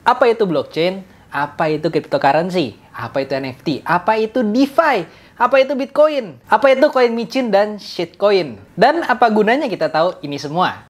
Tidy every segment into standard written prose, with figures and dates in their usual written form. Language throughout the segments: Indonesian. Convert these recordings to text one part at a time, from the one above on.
Apa itu blockchain? Apa itu cryptocurrency? Apa itu NFT? Apa itu DeFi? Apa itu Bitcoin? Apa itu koin micin dan shitcoin? Dan apa gunanya kita tahu ini semua?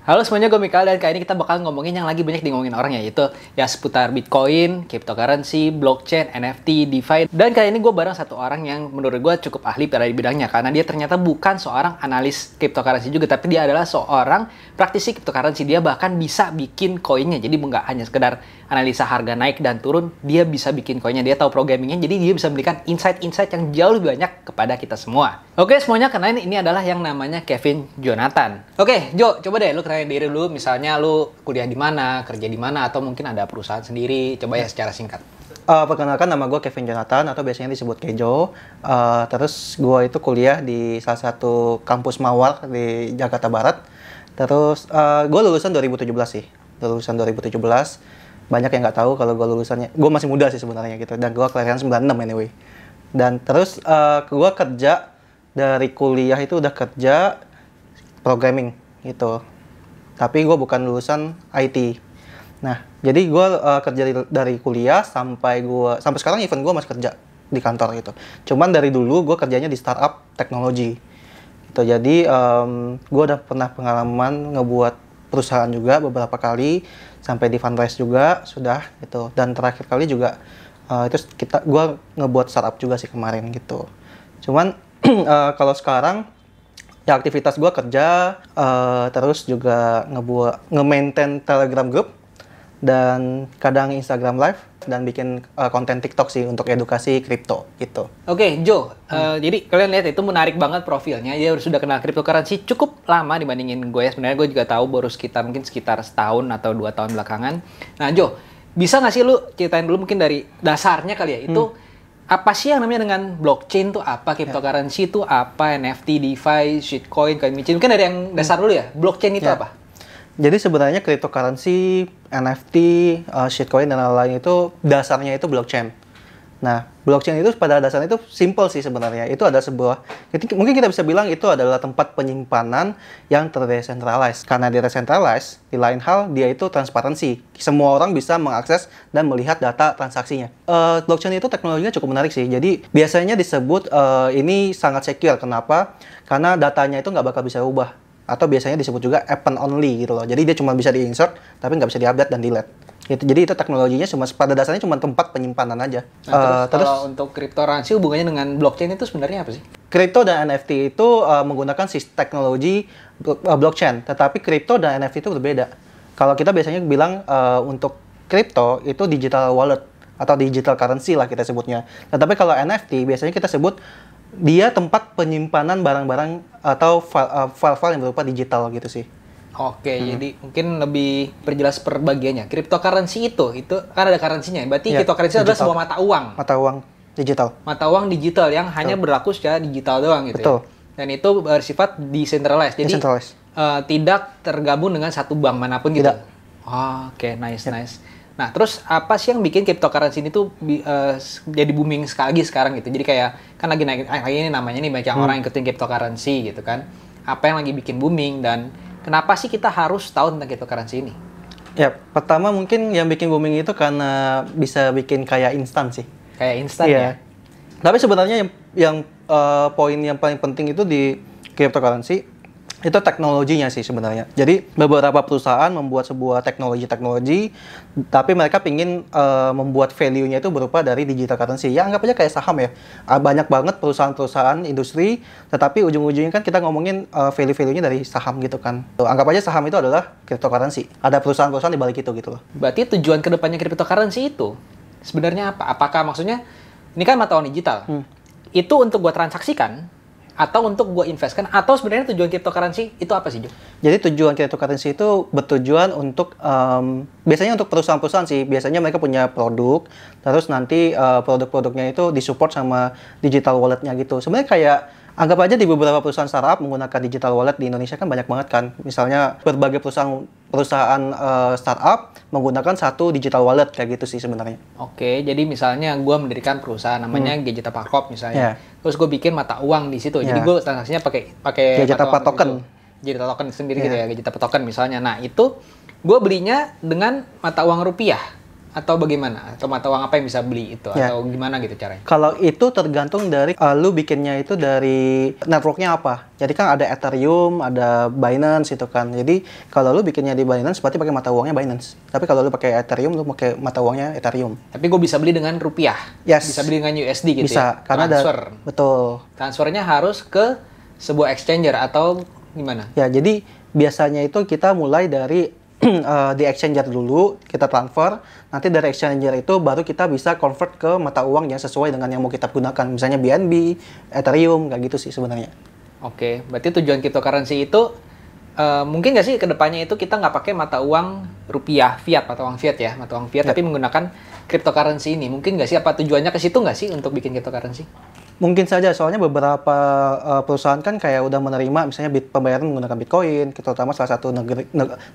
Halo semuanya, gue Mikael dan kali ini kita bakal ngomongin yang lagi banyak ngomongin orang, yaitu ya seputar Bitcoin, cryptocurrency, blockchain, NFT, DeFi. Dan kali ini gue bareng satu orang yang menurut gue cukup ahli pada bidangnya, karena dia ternyata bukan seorang analis cryptocurrency juga, tapi dia adalah seorang praktisi cryptocurrency. Dia bahkan bisa bikin koinnya, jadi nggak hanya sekedar analisa harga naik dan turun, dia bisa bikin koinnya, dia tahu programmingnya, jadi dia bisa memberikan insight-insight yang jauh lebih banyak kepada kita semua. Oke semuanya, kenalin, ini adalah yang namanya Kevin Jonathan. Oke Jo, coba deh lu kenalin diri dulu, misalnya lu kuliah di mana, kerja di mana, atau mungkin ada perusahaan sendiri, coba ya secara singkat. Perkenalkan, nama gue Kevin Jonathan atau biasanya disebut Kejo. Terus gue itu kuliah di salah satu kampus Mawar di Jakarta Barat. Terus gue lulusan 2017 sih, lulusan 2017. Banyak yang nggak tahu kalau gue lulusannya, gue masih muda sih sebenarnya gitu. Dan gue kelahiran 96 anyway. Dan terus gue kerja dari kuliah itu udah kerja programming gitu. Tapi gue bukan lulusan IT. Nah, jadi gue kerja dari kuliah sampai sekarang even gue masih kerja di kantor gitu. Cuman dari dulu gue kerjanya di startup teknologi. Gitu. Jadi gue udah pernah pengalaman ngebuat perusahaan juga beberapa kali, sampai di fundraise juga sudah gitu. Dan terakhir kali juga gue ngebuat startup juga sih kemarin gitu. Cuman kalau sekarang ya aktivitas gue kerja, terus juga nge-maintain Telegram group, dan kadang Instagram live, dan bikin konten TikTok sih untuk edukasi kripto gitu. Oke, Jo, jadi kalian lihat itu menarik banget profilnya. Dia sudah kenal cryptocurrency cukup lama dibandingin gue ya. Sebenarnya gue juga tahu baru sekitar setahun atau 2 tahun belakangan. Nah, Jo, bisa nggak sih lu ceritain dulu mungkin dari dasarnya kali ya, itu apa sih yang namanya dengan blockchain tuh apa, cryptocurrency itu apa, NFT, DeFi, shitcoin, koin micin. Mungkin dari yang dasar dulu ya, blockchain itu apa? Jadi sebenarnya cryptocurrency, NFT, shitcoin dan lain-lain itu dasarnya itu blockchain. Nah, blockchain itu pada dasarnya itu simple sih sebenarnya. Itu ada mungkin kita bisa bilang itu adalah tempat penyimpanan yang terdesentralized. Karena dia decentralized, di lain hal dia itu transparansi. Semua orang bisa mengakses dan melihat data transaksinya. Blockchain itu teknologinya cukup menarik sih. Jadi biasanya disebut ini sangat secure. Kenapa? Karena datanya itu nggak bakal bisa ubah. Atau biasanya disebut juga append only gitu loh. Jadi dia cuma bisa di-insert, tapi nggak bisa di-update dan delete. Jadi itu teknologinya pada dasarnya cuma tempat penyimpanan aja. Nah, terus kalau untuk cryptocurrency hubungannya dengan blockchain itu sebenarnya apa sih? Kripto dan NFT itu menggunakan teknologi blockchain, tetapi kripto dan NFT itu berbeda. Kalau kita biasanya bilang untuk kripto itu digital wallet atau digital currency lah kita sebutnya. Tetapi kalau NFT biasanya kita sebut dia tempat penyimpanan barang-barang atau file-file yang berupa digital gitu sih. Oke, jadi mungkin lebih perjelas perbagiannya. Cryptocurrency itu kan ada currency-nya. Berarti cryptocurrency adalah sebuah mata uang. Mata uang digital. Mata uang digital yang hanya berlaku secara digital doang gitu. Betul. Ya. Dan itu bersifat decentralized. Jadi tidak tergabung dengan satu bank manapun gitu. Tidak. Oke, nice. Nah, terus apa sih yang bikin cryptocurrency ini tuh jadi booming sekali sekarang gitu? Jadi kayak kan lagi naik ini namanya nih banyak orang ikutin cryptocurrency gitu kan. Apa yang lagi bikin booming dan kenapa sih kita harus tahu tentang cryptocurrency ini? Ya, pertama mungkin yang bikin booming itu karena bisa bikin kayak instan sih. Kayak instan ya? Tapi sebenarnya yang poin yang paling penting itu di cryptocurrency itu teknologinya sih sebenarnya. Jadi beberapa perusahaan membuat sebuah teknologi, tapi mereka pingin membuat value-nya itu berupa dari digital currency. Ya anggap aja kayak saham ya. Banyak banget perusahaan-perusahaan industri, tetapi ujung-ujungnya kan kita ngomongin value-value-nya dari saham gitu kan. Anggap aja saham itu adalah cryptocurrency. Ada perusahaan-perusahaan di balik itu gitu loh. Berarti tujuan kedepannya cryptocurrency itu sebenarnya apa? Apakah maksudnya ini kan mata uang digital? Itu untuk buat transaksikan? Atau untuk gue investkan, atau sebenarnya tujuan cryptocurrency itu apa sih, Jo? Jadi tujuan cryptocurrency itu bertujuan untuk, biasanya untuk perusahaan-perusahaan sih, biasanya mereka punya produk, terus nanti produk-produknya itu disupport sama digital walletnya gitu. Sebenarnya kayak, anggap aja di beberapa perusahaan startup menggunakan digital wallet di Indonesia kan banyak banget kan. Misalnya berbagai perusahaan startup menggunakan satu digital wallet kayak gitu sih sebenarnya. Oke, jadi misalnya gue mendirikan perusahaan namanya Gadget Apa Corp misalnya. Terus gue bikin mata uang di situ. Jadi gue transaksinya pakai Gadget Apa token. Digital token sendiri gitu ya, digital token misalnya. Nah, itu gue belinya dengan mata uang rupiah atau bagaimana? Atau mata uang apa yang bisa beli itu? Atau gimana gitu caranya? Kalau itu tergantung dari lu bikinnya itu dari networknya apa. Jadi kan ada Ethereum, ada Binance itu kan. Jadi kalau lu bikinnya di Binance berarti pakai mata uangnya Binance. Tapi kalau lu pakai Ethereum, lu pakai mata uangnya Ethereum. Tapi gue bisa beli dengan rupiah? Yes. Bisa beli dengan USD gitu bisa, ya? Karena transfer? Betul. Transfernya harus ke sebuah exchanger atau gimana? Ya, jadi biasanya itu kita mulai dari di exchanger dulu, kita transfer, nanti dari exchanger itu baru kita bisa convert ke mata uang yang sesuai dengan yang mau kita gunakan, misalnya BNB, Ethereum, kayak gitu sih sebenarnya. Oke, berarti tujuan cryptocurrency itu mungkin nggak sih kedepannya itu kita nggak pakai mata uang rupiah, fiat, mata uang fiat ya, mata uang fiat, tapi menggunakan cryptocurrency ini, mungkin nggak sih, apa tujuannya ke situ nggak sih untuk bikin cryptocurrency? Mungkin saja, soalnya beberapa perusahaan kan kayak udah menerima misalnya pembayaran menggunakan Bitcoin, terutama salah satu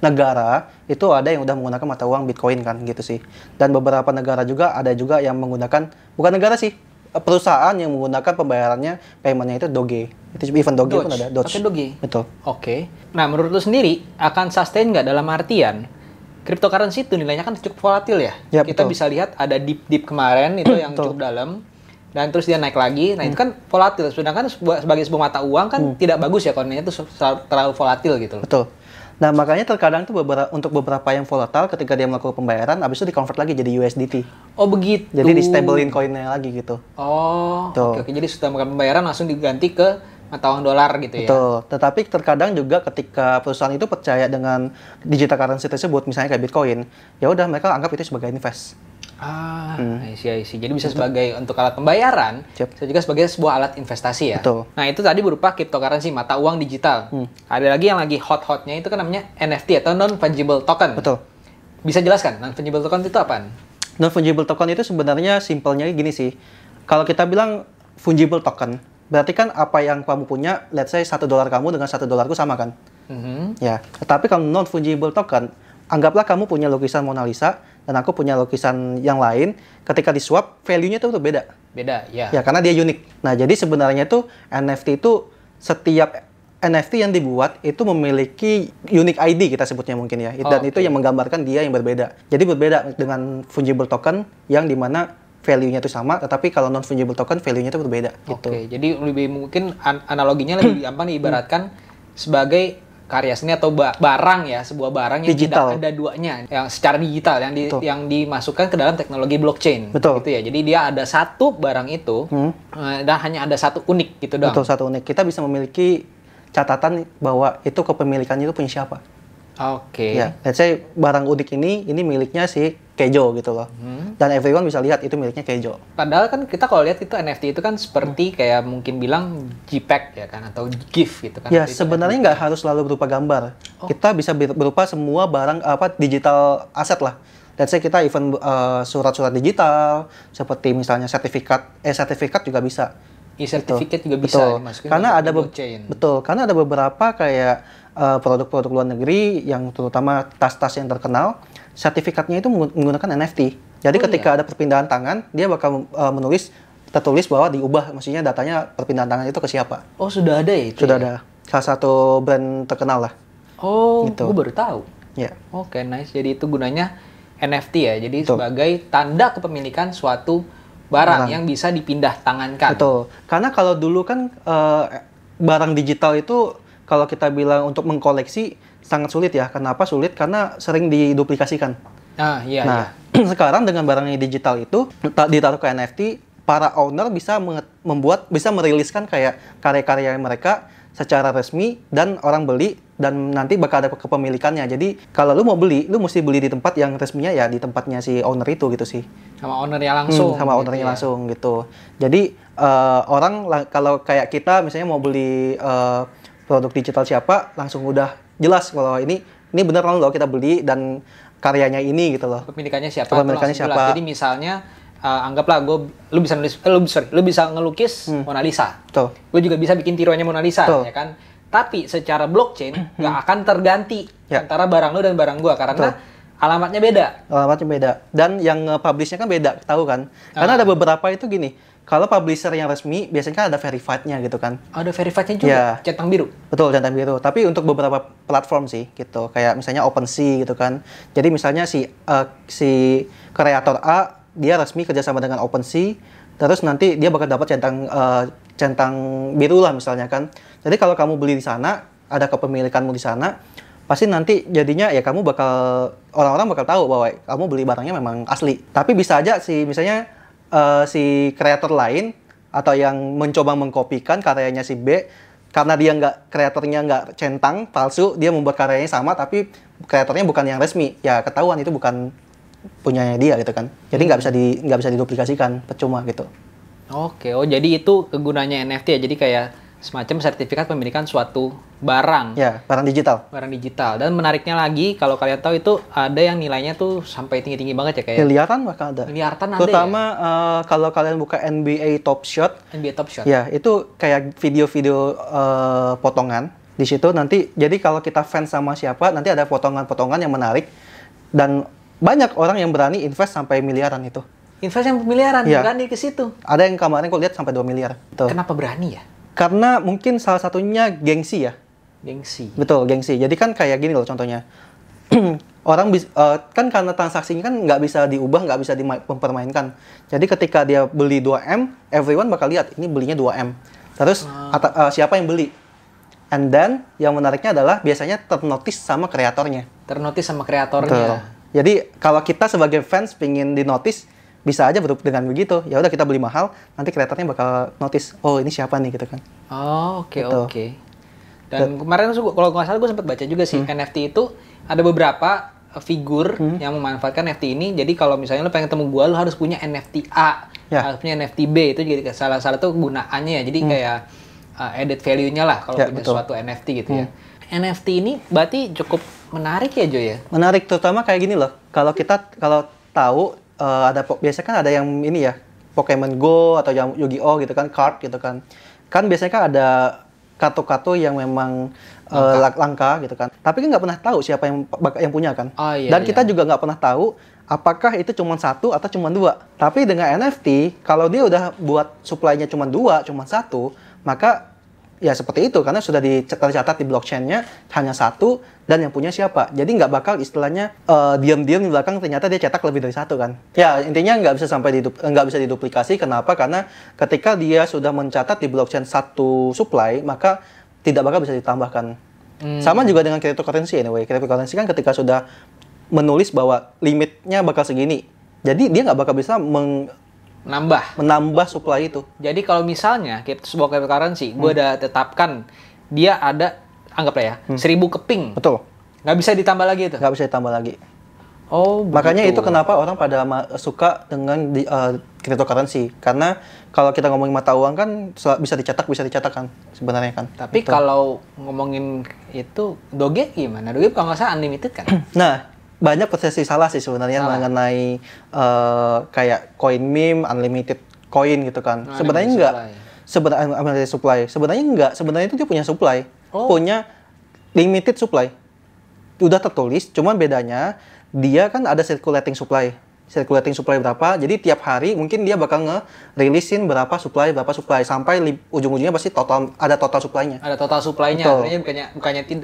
negara itu ada yang udah menggunakan mata uang Bitcoin kan gitu sih. Dan beberapa negara juga ada juga yang menggunakan, bukan negara sih, perusahaan yang menggunakan pembayarannya, paymentnya itu Doge. Itu even Doge pun ada. Pakai Doge? Betul. Oke. Nah, menurut lu sendiri akan sustain nggak dalam artian cryptocurrency itu nilainya kan cukup volatil ya? Ya, kita betul. bisa lihat ada dip kemarin itu yang cukup dalam. Dan terus dia naik lagi, nah itu kan volatil. Sedangkan sebagai sebuah mata uang kan tidak bagus ya kalau itu terlalu volatil gitu loh. Betul. Nah makanya terkadang tuh untuk beberapa yang volatile ketika dia melakukan pembayaran, habis itu di-convert lagi jadi USDT. Oh begitu. Jadi di-stablein koinnya lagi gitu. Oh, oke. Jadi setelah melakukan pembayaran langsung diganti ke mata uang dolar gitu ya? Betul. Tetapi terkadang juga ketika perusahaan itu percaya dengan digital currency tersebut, misalnya kayak Bitcoin, ya udah mereka anggap itu sebagai invest. I see. Jadi bisa sebagai untuk alat pembayaran, bisa juga sebagai sebuah alat investasi ya. Betul. Nah itu tadi berupa cryptocurrency, mata uang digital. Ada lagi yang lagi hot-hotnya itu kan namanya NFT atau non-fungible token. Betul. Bisa jelaskan non-fungible token itu apaan? Non-fungible token itu sebenarnya simpelnya gini sih. Kalau kita bilang fungible token, berarti kan apa yang kamu punya, let's say $1 kamu dengan $1 ku sama kan? Ya. Tetapi kalau non-fungible token, anggaplah kamu punya lukisan Mona Lisa dan aku punya lukisan yang lain, ketika di swap value-nya itu beda. Beda, ya. Ya, karena dia unik. Nah, jadi sebenarnya tuh NFT itu setiap NFT yang dibuat itu memiliki unique ID kita sebutnya mungkin ya. Dan itu yang menggambarkan dia yang berbeda. Jadi berbeda dengan fungible token yang dimana value-nya itu sama, tetapi kalau non-fungible token value-nya itu berbeda. Gitu. Oke, jadi lebih mungkin analoginya lebih gampang diibaratkan sebagai karya seni atau barang ya, sebuah barang yang digital. Tidak ada duanya, yang secara digital yang dimasukkan ke dalam teknologi blockchain. Betul. Gitu ya. Jadi dia ada satu barang itu dan hanya ada satu unik gitu doang. Betul, satu unik. Kita bisa memiliki catatan bahwa itu kepemilikannya itu punya siapa. Oke. Ya, let's say barang unik ini miliknya si Kejo gitu loh. Dan everyone bisa lihat itu miliknya Kejo. Padahal kan kita kalau lihat itu NFT itu kan seperti kayak mungkin bilang JPEG ya kan atau GIF gitu kan. Ya, sebenarnya nggak harus selalu berupa gambar. Kita bisa berupa semua barang digital aset lah. Let's say kita even surat-surat digital seperti misalnya sertifikat juga bisa. E-sertifikat juga bisa dimasukin karena ada blockchain. Betul, karena ada beberapa kayak produk-produk luar negeri yang terutama tas-tas yang terkenal, sertifikatnya itu menggunakan NFT. Jadi ketika ada perpindahan tangan, dia bakal tertulis bahwa diubah, maksudnya datanya perpindahan tangan itu ke siapa. Oh, sudah ada ya itu? Sudah ada. Salah satu brand terkenal lah. Oh, gitu. Gue baru tahu. Ya. Oke, nice. Jadi itu gunanya NFT ya. Jadi sebagai tanda kepemilikan suatu barang yang bisa dipindah tangankan. Betul. Karena kalau dulu kan barang digital itu kalau kita bilang untuk mengkoleksi sangat sulit ya. Kenapa sulit? Karena sering diduplikasikan. Iya. Sekarang dengan barang yang digital itu ditaruh ke NFT, para owner bisa meriliskan kayak karya-karya mereka secara resmi dan orang beli dan nanti bakal ada kepemilikannya. Jadi kalau lu mau beli, lu mesti beli di tempat yang resminya ya di tempatnya si owner itu gitu sih. Sama ownernya langsung. Sama ownernya langsung gitu. Jadi orang kalau kayak kita misalnya mau beli produk digital siapa, langsung udah jelas kalau ini beneran loh kita beli dan karyanya ini gitu loh. Kepemilikannya siapa? Jadi misalnya anggaplah lu bisa ngelukis Mona Lisa. Gue juga bisa bikin tiruannya Mona Lisa, ya kan? Tapi secara blockchain nggak akan terganti antara barang lu dan barang gua karena Alamatnya beda. Alamatnya beda. Dan yang publish-nya kan beda, tahu kan? Karena ada beberapa itu gini, kalau publisher yang resmi biasanya kan ada verified-nya gitu kan. Ada verified-nya juga, Ya. centang biru. Betul, centang biru. Tapi untuk beberapa platform sih gitu. Kayak misalnya OpenSea gitu kan. Jadi misalnya si kreator A dia resmi kerjasama dengan OpenSea, terus nanti dia bakal dapat centang biru lah misalnya kan. Jadi kalau kamu beli di sana, ada kepemilikanmu di sana, pasti nanti jadinya ya kamu orang-orang bakal tahu bahwa kamu beli barangnya memang asli. Tapi bisa aja misalnya si kreator lain atau yang mencoba mengkopikan karyanya si B, karena dia kreatornya nggak centang, palsu, dia membuat karyanya sama tapi kreatornya bukan yang resmi, ya ketahuan itu bukan punyanya dia gitu kan. Jadi nggak bisa diduplikasikan, percuma gitu. Oke, jadi itu kegunaannya NFT ya. Jadi kayak semacam sertifikat pemilikan suatu barang. Ya, barang digital. Barang digital. Dan menariknya lagi, kalau kalian tahu itu ada yang nilainya tuh sampai tinggi-tinggi banget ya, kayak Miliaran bahkan ada. miliaran ada. Terutama ya? Kalau kalian buka NBA Top Shot. NBA Top Shot. Ya, itu kayak video-video potongan. Di situ nanti, jadi kalau kita fans sama siapa, nanti ada potongan-potongan yang menarik. Dan banyak orang yang berani invest sampai miliaran itu. Invest yang miliaran, Ya. berani ke situ. Ada yang kemarin kok lihat sampai 2 miliar. Tuh. Kenapa berani ya? Karena mungkin salah satunya gengsi ya. Gengsi. Betul, gengsi. Jadi kan kayak gini loh contohnya. Orang kan karena transaksinya kan nggak bisa diubah, nggak bisa dipermainkan. Jadi ketika dia beli 2M, everyone bakal lihat ini belinya 2M. Terus siapa yang beli? And then yang menariknya adalah biasanya ternotis sama kreatornya. Ternotis sama kreatornya. Betul. Jadi kalau kita sebagai fans pingin dinotis, bisa aja dengan begitu. Ya udah kita beli mahal, nanti kreatornya bakal notice, oh ini siapa nih gitu kan. Oh, oke Gitu. oke. Dan kemarin kalau nggak salah gue sempat baca juga sih, NFT itu ada beberapa figur yang memanfaatkan NFT ini. Jadi kalau misalnya lo pengen ketemu gua, lo harus punya NFT A, harus punya NFT B. Itu jadi salah satu gunaannya ya. Jadi kayak added value-nya lah kalau punya suatu NFT gitu ya. NFT ini berarti cukup menarik ya, Jo ya? Menarik, terutama kayak gini loh. Kalau tahu biasanya kan ada yang ini ya, Pokemon Go atau yang Yu-Gi-Oh gitu kan, card gitu kan. Kan biasanya kan ada kartu-kartu yang memang langka gitu kan. Tapi kan nggak pernah tahu siapa yang punya kan. Oh, iya, Dan kita juga nggak pernah tahu apakah itu cuma satu atau cuma dua. Tapi dengan NFT, kalau dia udah buat supply-nya cuma dua, cuma satu, maka ya seperti itu, karena sudah tercatat di blockchain-nya hanya satu dan yang punya siapa. Jadi nggak bakal istilahnya diam-diam di belakang ternyata dia cetak lebih dari satu kan. Ya intinya nggak bisa diduplikasi. Kenapa? Karena ketika dia sudah mencatat di blockchain satu supply, maka tidak bakal bisa ditambahkan. Sama juga dengan cryptocurrency anyway. Cryptocurrency kan ketika sudah menulis bahwa limitnya bakal segini, jadi dia nggak bakal bisa menambah supply itu. Jadi kalau misalnya sebuah cryptocurrency, gue udah tetapkan dia ada, anggaplah ya, 1000 keping. Betul. Nggak bisa ditambah lagi itu? Nggak bisa ditambah lagi. Oh, makanya begitu. itu kenapa orang pada suka dengan cryptocurrency. Karena kalau kita ngomongin mata uang kan bisa dicetak kan sebenarnya kan. Tapi betul. Kalau ngomongin itu Doge gimana? Doge kalau nggak salah unlimited kan? Nah, banyak persepsi salah sih sebenarnya mengenai kayak coin meme, unlimited coin gitu kan. Sebenarnya enggak. Unlimited supply. Sebenarnya enggak. Sebenarnya itu dia punya supply. Punya limited supply. Udah tertulis, cuman bedanya dia kan ada circulating supply. Circulating supply berapa? Jadi tiap hari mungkin dia bakal nge-releasein berapa supply sampai ujung-ujungnya pasti ada total supply-nya. Ada total supply-nya. Artinya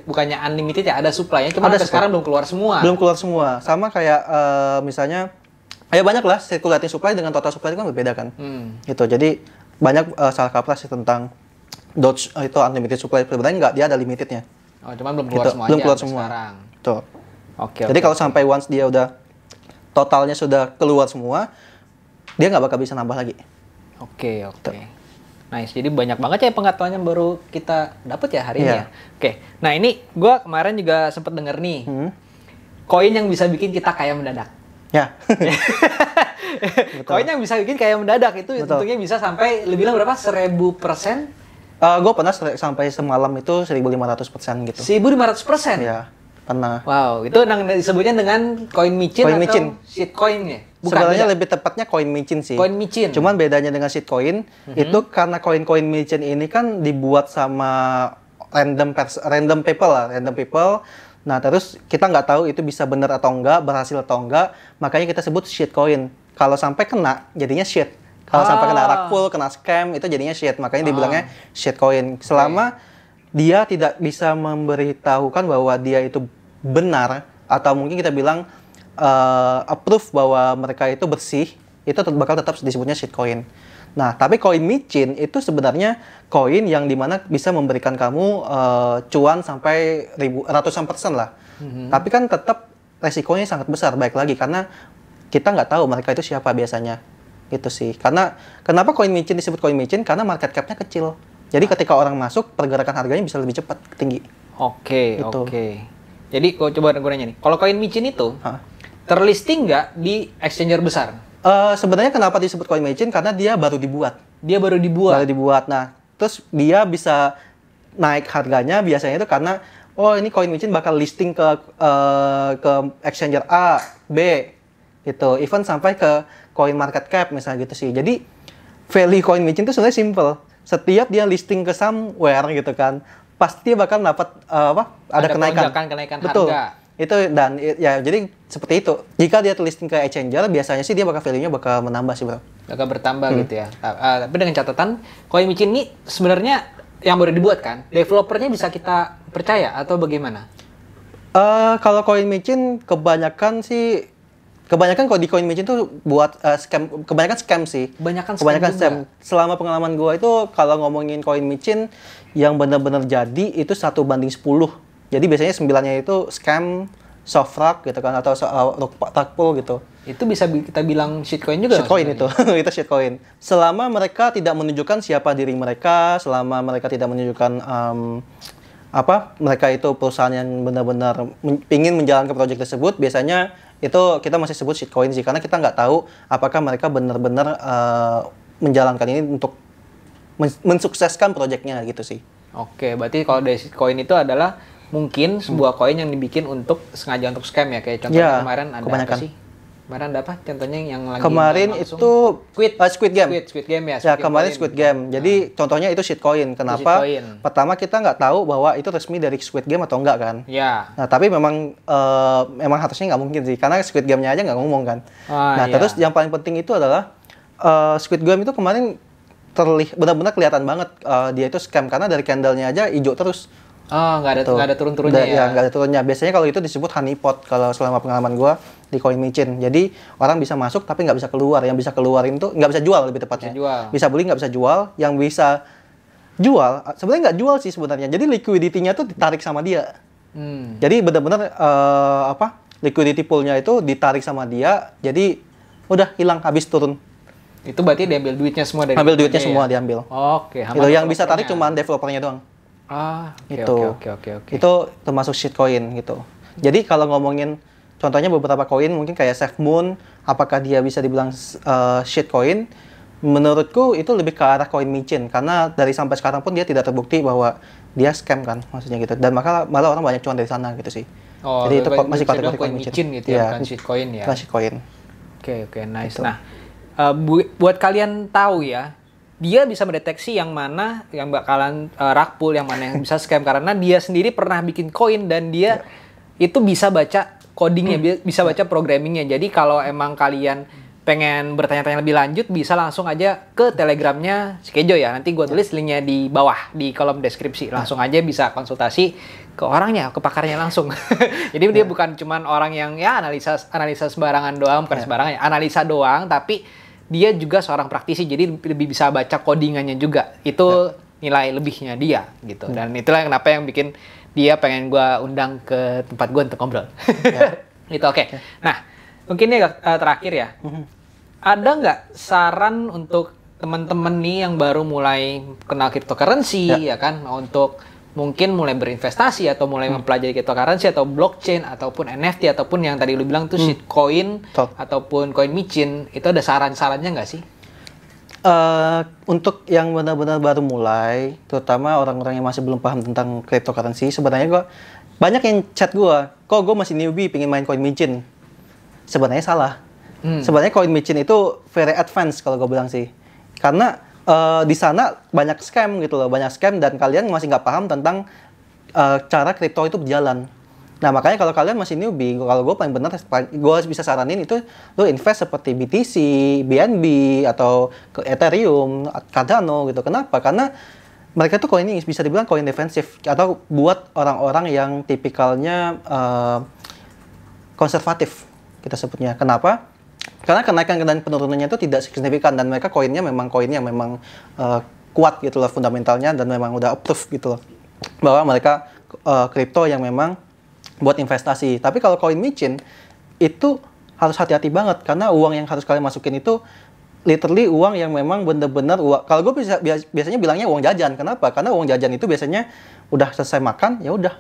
bukannya unlimited ya, ada supply-nya. Cuma sekarang belum keluar semua. Belum keluar semua. Sama kayak misalnya banyak lah circulating supply dengan total supply itu kan berbeda kan. Gitu. Jadi banyak salah kaprah sih tentang Doge itu unlimited supply. Sebenarnya enggak, dia ada limitednya. Oh, cuman belum keluar semua belum aja keluar semua sekarang. Tuh. Oke. Jadi kalau sampai once dia udah totalnya sudah keluar semua, dia nggak bakal bisa nambah lagi. Oke. Nice. Jadi banyak banget ya pengetahuan yang baru kita dapat ya hari ini ya. Oke. Nah ini gue kemarin juga sempat denger nih, koin yang bisa bikin kita kaya mendadak. Ya. Koin yang bisa bikin kaya mendadak itu tentunya bisa sampai lebih bilang berapa? 1000%? Gue pernah sampai semalam itu 1.500% gitu. 1.500%? Ya, pernah. Wow, itu disebutnya dengan koin micin atau shitcoin ya? Sebenarnya lebih tepatnya koin micin sih. Koin micin. Cuman bedanya dengan shitcoin, itu karena koin-koin micin ini kan dibuat sama random people. Nah, terus kita nggak tahu itu bisa benar atau enggak, berhasil atau enggak, makanya kita sebut shitcoin. Kalau sampai kena, jadinya shit. Kalau sampai kena rug pull, kena scam, itu jadinya shit. Makanya dibilangnya shitcoin. Selama dia tidak bisa memberitahukan bahwa dia itu benar, atau mungkin kita bilang approve bahwa mereka itu bersih, itu bakal tetap disebutnya shitcoin. Nah, tapi koin micin itu sebenarnya koin yang dimana bisa memberikan kamu cuan sampai ratusan persen lah. Tapi kan tetap resikonya sangat besar, baik lagi karena kita nggak tahu mereka itu siapa biasanya. Gitu sih. Karena kenapa koin micin disebut koin micin? Karena market cap-nya kecil. Jadi ketika orang masuk, pergerakan harganya bisa lebih cepat, tinggi. Oke. Jadi coba gue nanya nih, kalau koin micin itu terlisting nggak di exchanger besar? Sebenarnya kenapa disebut koin micin? Karena dia baru dibuat. Baru dibuat. Nah, terus dia bisa naik harganya biasanya itu karena ini koin micin bakal listing ke exchanger A, B, gitu. Even sampai ke coin market cap misalnya gitu sih. Jadi value coin micin itu sebenarnya simple. Setiap dia listing ke somewhere gitu kan, pasti dia bakal dapat ada kenaikan betul. Harga. Itu dan ya jadi seperti itu. Jika dia listing ke exchanger, biasanya sih dia value-nya bakal menambah sih, Bro. Bakal bertambah gitu ya. Tapi dengan catatan, koin micin ini sebenarnya yang baru dibuat kan, developernya bisa kita percaya atau bagaimana? Kalau koin micin kebanyakan kalau di koin micin tuh buat scam, kebanyakan scam sih. Kebanyakan scam. Selama pengalaman gua itu kalau ngomongin koin micin yang benar-benar jadi itu 1:10. Jadi biasanya 9-nya itu scam, soft rug gitu kan, atau rug pull gitu. Itu bisa kita bilang shitcoin juga? Shitcoin itu, itu shitcoin. Selama mereka tidak menunjukkan siapa diri mereka, selama mereka tidak menunjukkan mereka itu perusahaan yang benar-benar ingin menjalankan proyek tersebut, biasanya itu kita masih sebut shitcoin sih, karena kita nggak tahu apakah mereka benar-benar menjalankan ini untuk mensukseskan proyeknya gitu sih. Oke, berarti kalau dari shitcoin itu adalah mungkin sebuah koin yang dibikin sengaja untuk scam ya, kayak contohnya kemarin ada apa sih? Kemarin ada apa? Contohnya yang lagi kemarin itu Squid Game. Squid Game ya. Kemarin Squid Game. Jadi contohnya itu shitcoin. Kenapa? Pertama kita nggak tahu bahwa itu resmi dari Squid Game atau enggak kan? Ya. Nah tapi memang harusnya nggak mungkin sih, karena Squid Game-nya aja nggak ngomong kan. Terus yang paling penting itu adalah Squid Game itu kemarin benar-benar kelihatan banget dia itu scam, karena dari candle-nya aja hijau terus. Nggak ada turun-turunnya ya? Nggak ada turunnya. Biasanya kalau itu disebut honeypot kalau selama pengalaman gue di koin micin. Jadi orang bisa masuk tapi nggak bisa keluar. Yang bisa keluarin tuh nggak bisa jual lebih tepatnya. Bisa beli nggak bisa jual. Yang bisa jual sebenarnya nggak jual sih sebenarnya. Jadi liquidity-nya tuh ditarik sama dia. Jadi benar-benar liquidity pool-nya itu ditarik sama dia. Jadi udah hilang, habis turun. Itu berarti diambil duitnya semua dari? Ambil duitnya semua diambil. Oke. Itu yang bisa tarik cuma developernya doang. Oke. Itu termasuk shitcoin gitu. Jadi kalau ngomongin contohnya beberapa koin mungkin kayak SafeMoon, apakah dia bisa dibilang shitcoin? Menurutku itu lebih ke arah koin micin, karena dari sampai sekarang pun dia tidak terbukti bahwa dia scam kan, maksudnya gitu. Dan malah orang banyak cuan dari sana gitu sih. Jadi itu masih kategori koin micin gitu ya, bukan shitcoin ya. Bukan shitcoin. Oke, nice. Gitu. Nah, buat kalian tahu ya, dia bisa mendeteksi yang mana yang bakalan rug pull, yang mana yang bisa scam, karena dia sendiri pernah bikin koin dan dia itu bisa baca codingnya, bisa baca programmingnya. Jadi kalau emang kalian pengen bertanya-tanya lebih lanjut, bisa langsung aja ke telegramnya si Kejo ya. Nanti gue tulis linknya di bawah di kolom deskripsi. Langsung aja bisa konsultasi ke orangnya, ke pakarnya langsung. Jadi dia bukan cuman orang yang ya analisa sembarangan doang, bukan sembarangan ya, analisa doang, tapi dia juga seorang praktisi, jadi lebih bisa baca codingannya juga. Itu nilai lebihnya dia gitu. Dan itulah kenapa yang bikin dia pengen gue undang ke tempat gue untuk ngobrol. Gitu, oke. Nah, mungkin ya terakhir ya. Ada nggak saran untuk teman-teman nih yang baru mulai kenal cryptocurrency ya kan, untuk mungkin mulai berinvestasi atau mulai mempelajari cryptocurrency atau blockchain ataupun NFT ataupun yang tadi lu bilang tuh shitcoin ataupun koin micin, itu ada saran-sarannya nggak sih? Untuk yang benar-benar baru mulai, terutama orang-orang yang masih belum paham tentang cryptocurrency, sebenarnya banyak yang chat kok gue masih newbie pengen main koin micin. Sebenarnya salah. Sebenarnya koin micin itu very advance kalau gue bilang sih, karena di sana banyak scam gitu loh, banyak scam dan kalian masih nggak paham tentang cara kripto itu berjalan. Nah, makanya kalau kalian masih newbie, kalau gue paling benar, gue bisa saranin itu lu invest seperti BTC, BNB, atau ke Ethereum, Cardano gitu. Kenapa? Karena mereka tuh koin ini bisa dibilang koin defensif atau buat orang-orang yang tipikalnya konservatif kita sebutnya. Kenapa? Karena kenaikan dan penurunannya itu tidak signifikan dan mereka koinnya memang kuat gitu loh fundamentalnya dan memang udah approve gitu loh bahwa mereka kripto yang memang buat investasi. Tapi kalau koin micin itu harus hati-hati banget karena uang yang harus kalian masukin itu literally uang yang memang bener-bener uang. Kalau gue biasanya bilangnya uang jajan. Kenapa? Karena uang jajan itu biasanya udah selesai makan ya udah.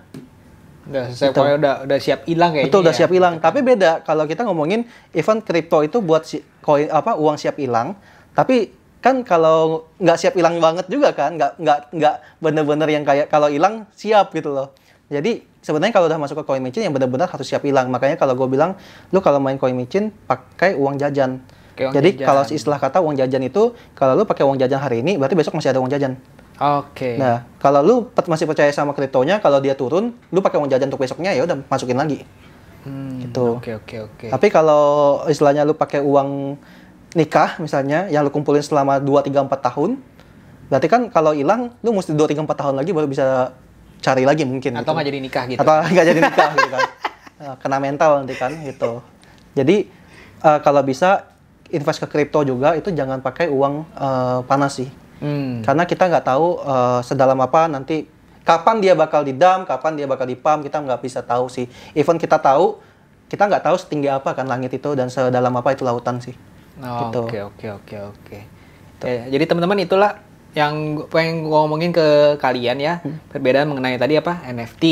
Udah selesai, pokoknya udah siap hilang kayaknya. Betul, udah siap hilang. Tapi beda kalau kita ngomongin event kripto itu buat koin uang siap hilang. Tapi kan kalau nggak siap hilang banget juga kan, nggak bener-bener yang kayak kalau hilang siap gitu loh. Jadi sebenarnya kalau udah masuk ke koin micin yang benar-benar harus siap hilang. Makanya kalau gue bilang, lu kalau main koin micin pakai uang jajan. Jadi kalau istilah kata uang jajan itu, kalau lu pakai uang jajan hari ini, berarti besok masih ada uang jajan. Oke. Nah, kalau lu masih percaya sama kriptonya, kalau dia turun, lu pakai uang jajan untuk besoknya ya udah masukin lagi. Gitu. Oke. Tapi kalau istilahnya lu pakai uang nikah misalnya, yang lu kumpulin selama 2, 3, 4 tahun, berarti kan kalau hilang, lu mesti 2, 3, 4 tahun lagi baru bisa cari lagi mungkin. Atau nggak gitu. jadi nikah gitu. Atau nggak jadi nikah gitu kan. Kena mental nanti kan gitu. Jadi kalau bisa invest ke kripto juga itu jangan pakai uang panas sih. Karena kita nggak tahu sedalam apa nanti kapan dia bakal di-dump, kapan dia bakal di-pump, kita nggak bisa tahu sih. Even kita tahu, kita nggak tahu setinggi apa kan langit itu dan sedalam apa itu lautan sih. Gitu. Oke. Jadi teman-teman itulah yang pengen gue ngomongin ke kalian ya, perbedaan mengenai tadi apa? NFT,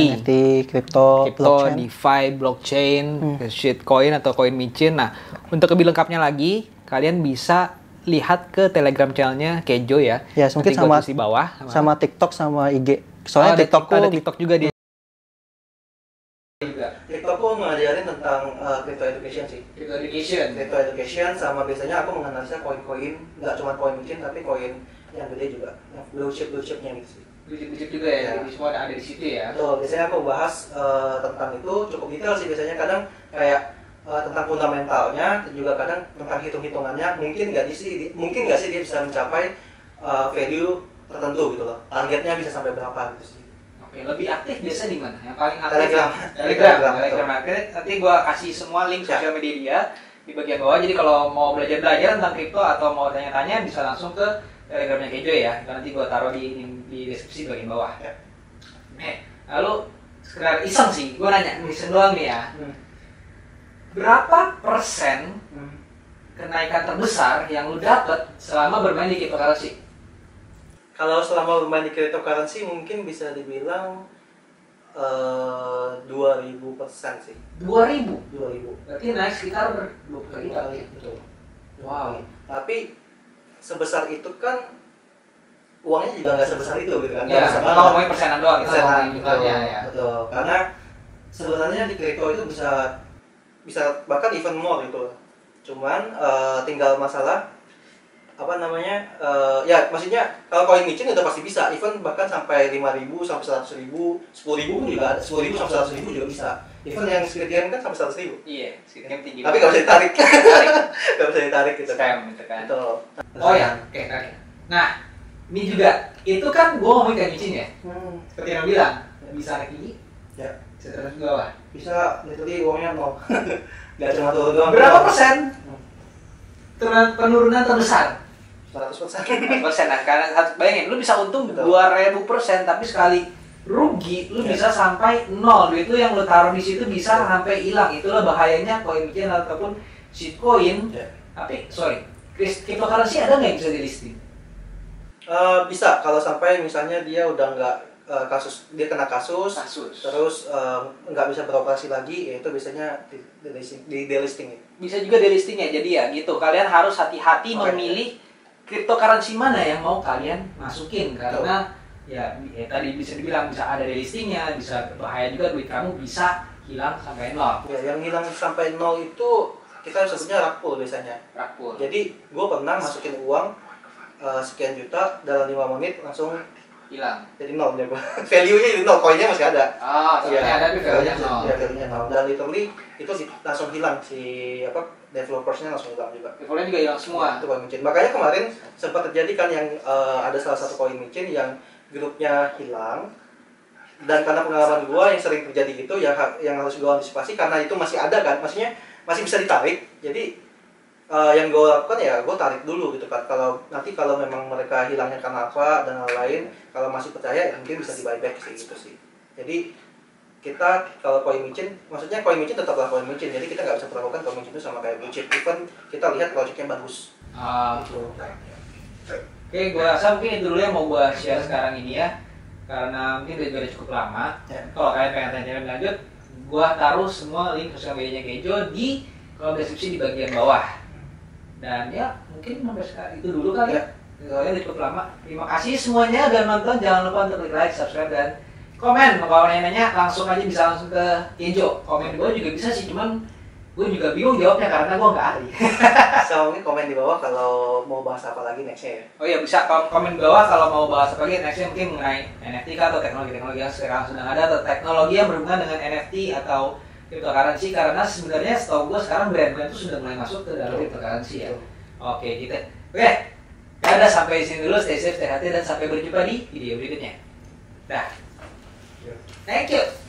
kripto, blockchain. DeFi, blockchain, shitcoin atau koin micin. Nah, untuk lebih lengkapnya lagi, kalian bisa lihat ke Telegram channelnya Kejo ya. Ya, mungkin sama di bawah. Sama TikTok sama IG. Soalnya ada TikTok juga dia. TikTokku ngajarin tentang crypto education sih. Crypto education sama biasanya aku menganalisa koin-koin, nggak cuma koin micin tapi koin yang gede juga, yang blue chipnya gitu sih. Blue chip juga ya, jadi semua ada di situ ya. Betul, biasanya aku bahas tentang itu cukup detail sih biasanya, kadang kayak tentang fundamentalnya, juga kadang tentang hitung-hitungannya, mungkin nggak sih dia bisa mencapai value tertentu gitu loh, targetnya bisa sampai berapa gitu sih. Oke, lebih aktif biasa di mana? Yang paling aktif? Telegram. Nanti gue kasih semua link sosial media dia di bagian bawah, jadi kalau mau belajar tentang kripto atau mau tanya-tanya bisa langsung ke Telegramnya Kejo ya, nanti gue taruh di deskripsi bagian bawah. Lalu sekedar iseng sih, gue nanya, iseng doang nih ya. Berapa persen kenaikan terbesar yang lu dapet selama bermain di cryptocurrency? Kalau selama bermain di cryptocurrency mungkin bisa dibilang 2000% sih. 2000? 2000. Berarti naik sekitar 20 kali lipat. Betul. Wow. Tapi sebesar itu kan uangnya juga nggak sebesar itu gitu kan. Ya, kita ngomongin persenan doang. Betul. Karena sebenarnya di kripto itu bisa bahkan even more gitu. Cuman tinggal masalah ya maksudnya kalau koin micin udah pasti bisa, even bahkan sampai 5.000 sampai 100.000, 10.000 pun juga ada, 10.000 sampai 100.000 juga bisa. Even yang Squid Game kan sampai 100.000. Iya, Squid Game tinggi. Tapi nggak bisa ditarik. Nggak bisa ditarik gitu kan. Betul. Oh ya, oke. Nah, ini juga, itu kan gue ngomongin kayak micin ya. Seperti yang bilang, bisa naik tinggi, ya. bisa turun ke bawah. Bisa, literally uangnya nol. Nggak cuma turun doang. Berapa persen penurunan terbesar? 100%. Nah, karena bayangin, lu bisa untung 2000%, tapi sekali rugi, lu bisa sampai nol. Duit lu yang lu taruh di situ bisa sampai hilang. Itulah bahayanya koin micin ataupun shitcoin. Tapi, cryptocurrency ada nggak yang bisa di listing? Bisa, kalau sampai misalnya dia udah nggak dia kena kasus. Terus nggak bisa beroperasi lagi, ya itu biasanya di delisting. Bisa juga delisting ya, jadi ya gitu. Kalian harus hati-hati memilih cryptocurrency mana yang mau kalian masukin, karena ya tadi bisa dibilang bisa ada delistingnya, bisa bahaya juga, duit kamu bisa hilang sampai nol. Ya, yang hilang sampai nol itu kita sebutnya rug pull biasanya. Jadi gue pernah masukin uang sekian juta, dalam 5 menit langsung hilang. Jadi nol ya gue. Value-nya itu nol, koinnya masih ada. Ada tapi value-nya nol. Ya, sekian tahun, dan literally itu langsung hilang si developersnya langsung hilang juga. Developernya juga hilang semua. Itu koin micin. Makanya kemarin sempat terjadi kan yang ada salah satu koin micin yang grupnya hilang, dan karena pengalaman gua yang sering terjadi gitu, yang harus gua antisipasi karena itu masih ada kan, maksudnya masih bisa ditarik. Jadi yang gue lakukan ya gue tarik dulu gitu kan, kalau memang mereka hilangnya karena apa dan lain-lain, kalau masih percaya ya mungkin bisa di buyback sih gitu sih. Jadi kita kalau koin micin, maksudnya koin micin tetaplah koin micin, jadi kita nggak bisa perlakukan koin micin itu sama kayak blue chip, even kita lihat projectnya bagus. Gitu. Oke, gue rasa mungkin itu dulu yang mau gue share sekarang ini ya, karena mungkin udah cukup lama. Kalau kalian pengen tanya lebih lanjut, gue taruh semua link sosial medianya Kejo di kolom deskripsi di bagian bawah. Dan ya mungkin sampai sekarang itu dulu kali ya. Soalnya udah cukup lama. Terima kasih semuanya udah nonton. Jangan lupa untuk like, subscribe, dan komen. Kalau nanya langsung aja, bisa langsung ke Kejo. Komen gue juga bisa sih, cuman gue juga bingung jawabnya karena gue nggak ahli. So, mungkin komen di bawah kalau mau bahas apa lagi nextnya ya. Oh iya, bisa komen di bawah kalau mau bahas apa lagi nextnya, mungkin mengenai NFT atau teknologi-teknologi yang sekarang sedang ada, atau teknologi yang berhubungan dengan NFT atau cryptocurrency, karena sebenarnya setahu gue sekarang brand-brand itu sudah mulai masuk ke dalam cryptocurrency ya. Oke, gitu. Oke, dadah, sampai sini dulu, stay safe, stay healthy, dan sampai berjumpa di video berikutnya. Dah. Thank you.